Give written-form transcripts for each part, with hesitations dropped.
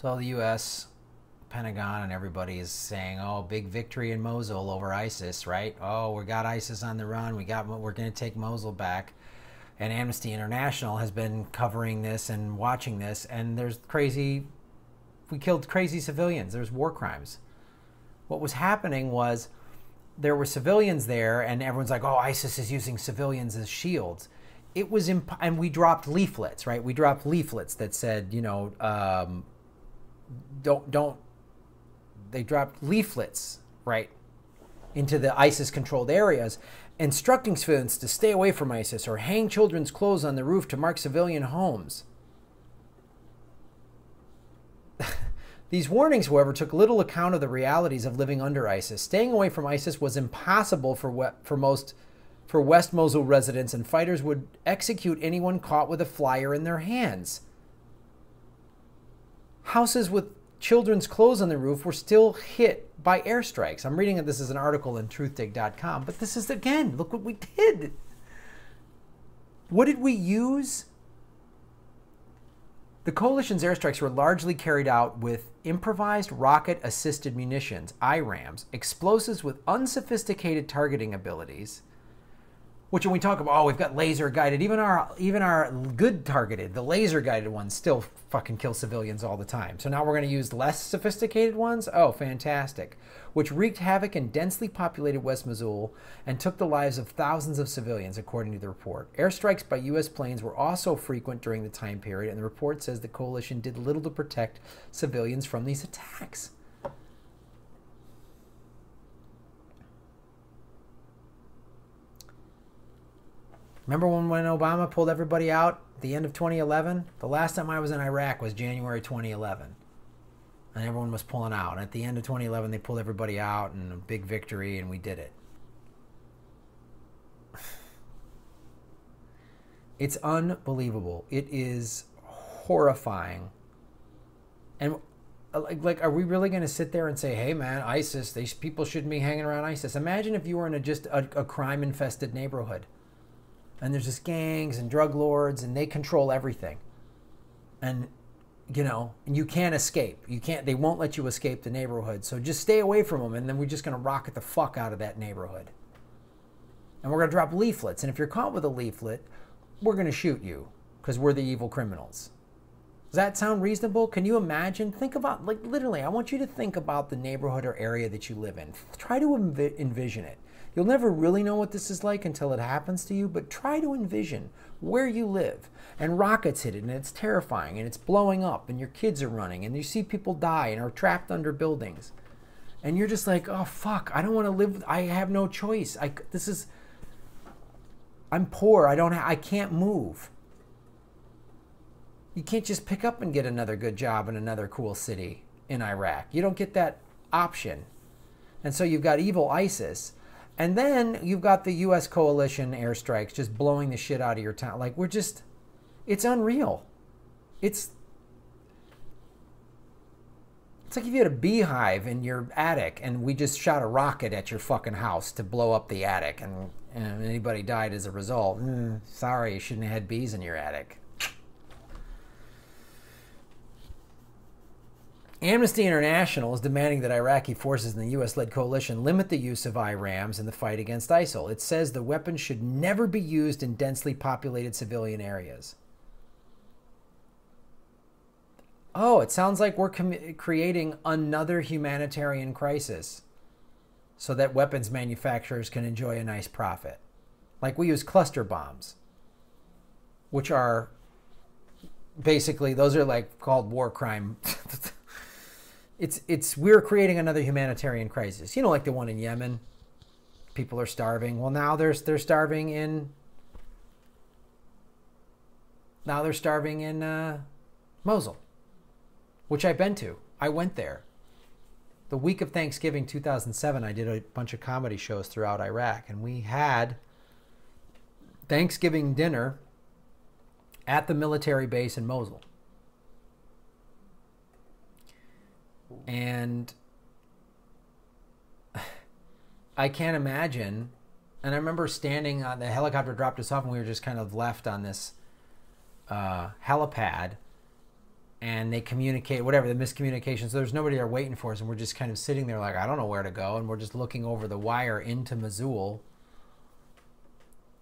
So the U.S. Pentagon and everybody is saying, "Oh, big victory in Mosul over ISIS, right? Oh, we got ISIS on the run. We're going to take Mosul back." And Amnesty International has been covering this and watching this, and we killed crazy civilians. There's war crimes. What was happening was there were civilians there, and everyone's like, "Oh, ISIS is using civilians as shields." It was, and we dropped leaflets, right? We dropped leaflets that said, they dropped leaflets, right, into the ISIS-controlled areas, instructing civilians to stay away from ISIS or hang children's clothes on the roof to mark civilian homes. These warnings, however, took little account of the realities of living under ISIS. Staying away from ISIS was impossible for West Mosul residents, and fighters would execute anyone caught with a flyer in their hands. Houses with children's clothes on the roof were still hit by airstrikes. I'm reading this as an article in truthdig.com, but this is, again, look what we did. What did we use? The coalition's airstrikes were largely carried out with improvised rocket-assisted munitions, IRAMs, explosives with unsophisticated targeting abilities, which when we talk about, oh, we've got laser-guided, even our good targeted, the laser-guided ones still fucking kill civilians all the time. So now we're going to use less sophisticated ones? Oh, fantastic. Which wreaked havoc in densely populated West Mosul and took the lives of thousands of civilians, according to the report. Airstrikes by U.S. planes were also frequent during the time period, and the report says the coalition did little to protect civilians from these attacks. Remember when Obama pulled everybody out at the end of 2011? The last time I was in Iraq was January 2011. And everyone was pulling out. And at the end of 2011, they pulled everybody out, and a big victory, and we did it. It's unbelievable. It is horrifying. And like, are we really going to sit there and say, hey, man, ISIS, these people shouldn't be hanging around ISIS? Imagine if you were in just a crime-infested neighborhood. And there's just gangs and drug lords, and they control everything. And, and you can't escape. They won't let you escape the neighborhood. So just stay away from them, and then we're just going to rocket the fuck out of that neighborhood. And we're going to drop leaflets. And if you're caught with a leaflet, we're going to shoot you because we're the evil criminals. Does that sound reasonable? Can you imagine? Think about, like, literally, I want you to think about the neighborhood or area that you live in. Try to envision it. You'll never really know what this is like until it happens to you, but try to envision where you live, and rockets hit it, and it's terrifying, and it's blowing up, and your kids are running, and you see people die and are trapped under buildings. And you're just like, oh, fuck, I don't want to live. I have no choice. I'm poor. I can't move. You can't just pick up and get another good job in another cool city in Iraq. You don't get that option. And so you've got evil ISIS. And then you've got the U.S. coalition airstrikes just blowing the shit out of your town. Like, it's unreal. It's like if you had a beehive in your attic and we just shot a rocket at your fucking house to blow up the attic and anybody died as a result. Sorry, you shouldn't have had bees in your attic. Amnesty International is demanding that Iraqi forces in the U.S.-led coalition limit the use of IRAMs in the fight against ISIL. It says the weapons should never be used in densely populated civilian areas. Oh, it sounds like we're creating another humanitarian crisis so that weapons manufacturers can enjoy a nice profit. Like we use cluster bombs, which are basically, those are like called war crime. We're creating another humanitarian crisis. You know, like the one in Yemen. People are starving. Well, now they're starving in Mosul, which I've been to. I went there. The week of Thanksgiving 2007, I did a bunch of comedy shows throughout Iraq, and we had Thanksgiving dinner at the military base in Mosul. And I can't imagine. And I remember standing on the helicopter, dropped us off, and we were just kind of left on this helipad. and they communicate, whatever, the miscommunication. So there's nobody there waiting for us, and we're just kind of sitting there like, I don't know where to go, and we're just looking over the wire into Mosul.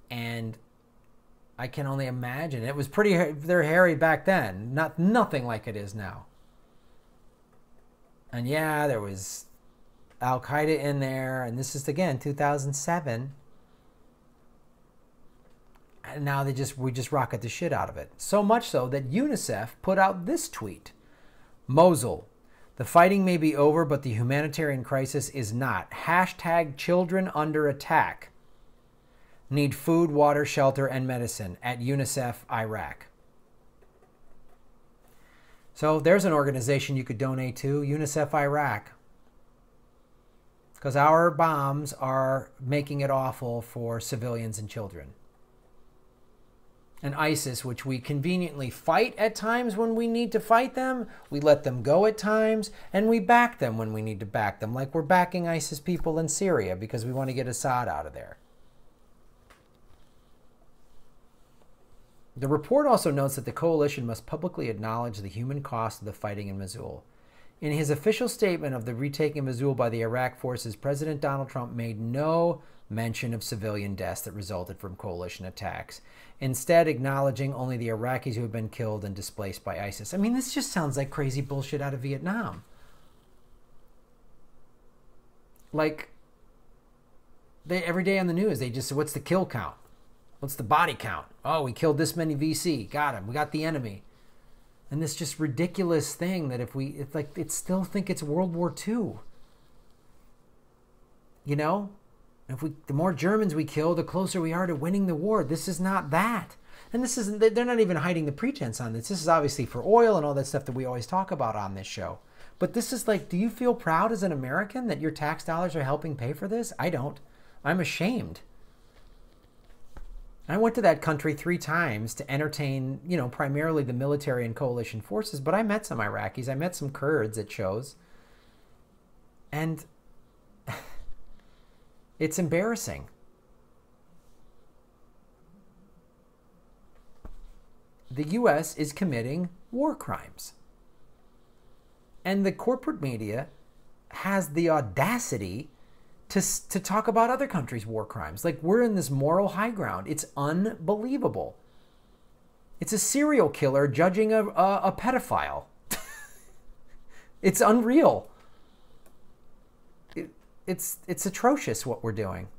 And I can only imagine. It was they're hairy back then. Nothing like it is now. And yeah, there was Al-Qaeda in there, and this is, again, 2007. And now we just rocket the shit out of it. So much so that UNICEF put out this tweet. Mosul. The fighting may be over, but the humanitarian crisis is not. # children under attack. Need food, water, shelter, and medicine at UNICEF, Iraq. So there's an organization you could donate to, UNICEF, Iraq. Because our bombs are making it awful for civilians and children. And ISIS, which we conveniently fight at times when we need to fight them, we let them go at times, and we back them when we need to back them, like we're backing ISIS people in Syria because we want to get Assad out of there. The report also notes that the coalition must publicly acknowledge the human cost of the fighting in Mosul. In his official statement of the retaking of Mosul by the Iraq forces, President Donald Trump made no mention of civilian deaths that resulted from coalition attacks, instead acknowledging only the Iraqis who have been killed and displaced by ISIS. I mean, this just sounds like crazy bullshit out of Vietnam. Like, every day on the news, they just say, what's the kill count? What's the body count? Oh, we killed this many VC. Got him. We got the enemy. And this just ridiculous thing that it's still think it's World War II. You know? The more Germans we kill, the closer we are to winning the war. This is not that. And they're not even hiding the pretense on this. This is obviously for oil and all that stuff that we always talk about on this show. But this is like, do you feel proud as an American that your tax dollars are helping pay for this? I don't. I'm ashamed. I went to that country 3 times to entertain, primarily the military and coalition forces, but I met some Iraqis. I met some Kurds at shows. And it's embarrassing. The U.S. is committing war crimes. And the corporate media has the audacity to talk about other countries' war crimes. Like, we're in this moral high ground. It's unbelievable. It's a serial killer judging a pedophile. It's unreal. It's atrocious what we're doing.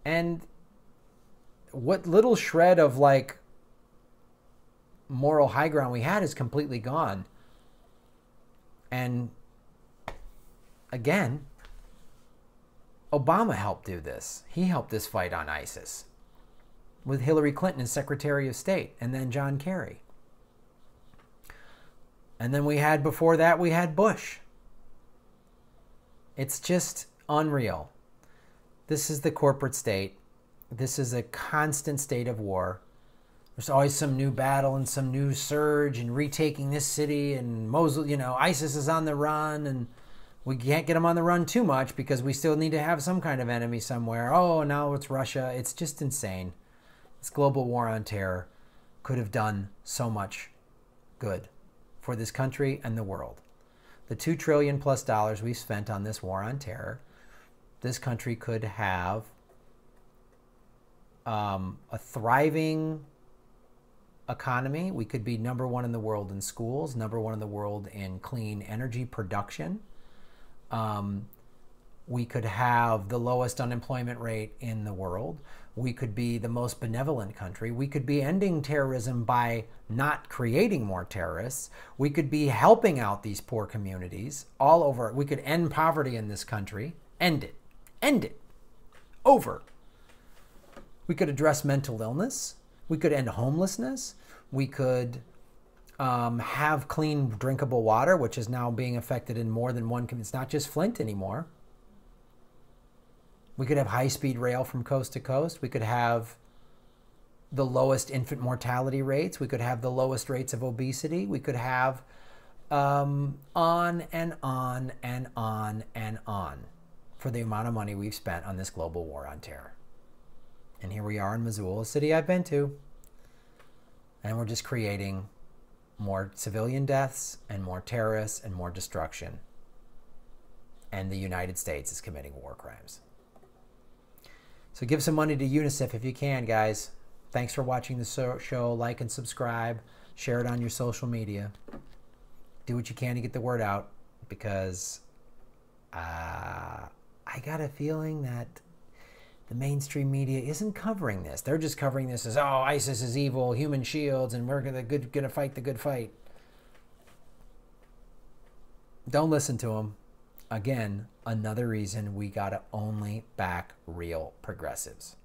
And what little shred of moral high ground we had is completely gone. And again, Obama helped do this. He helped this fight on ISIS with Hillary Clinton as Secretary of State, and then John Kerry. And then before that, we had Bush. It's just unreal. This is the corporate state. This is a constant state of war. There's always some new battle and some new surge and retaking this city, and Mosul, ISIS is on the run, and we can't get them on the run too much because we still need to have some kind of enemy somewhere. Oh, now it's Russia. It's just insane. This global war on terror could have done so much good for this country and the world. The $2 trillion+ we've spent on this war on terror, this country could have a thriving economy. We could be #1 in the world in schools, #1 in the world in clean energy production. We could have the lowest unemployment rate in the world. We could be the most benevolent country. We could be ending terrorism by not creating more terrorists. We could be helping out these poor communities all over. We could end poverty in this country. End it. End it. Over. We could address mental illness. We could end homelessness. We could have clean, drinkable water, which is now being affected in more than one community. It's not just Flint anymore. We could have high-speed rail from coast to coast. We could have the lowest infant mortality rates. We could have the lowest rates of obesity. We could have on and on and on and on for the amount of money we've spent on this global war on terror. And here we are in Mosul, a city I've been to. And we're just creating more civilian deaths and more terrorists and more destruction. And the United States is committing war crimes. So give some money to UNICEF if you can, guys. Thanks for watching the show. Like and subscribe. Share it on your social media. Do what you can to get the word out, because I got a feeling that the mainstream media isn't covering this. They're just covering this as, oh, ISIS is evil, human shields, and we're gonna fight the good fight. Don't listen to them. Again, another reason we gotta only back real progressives.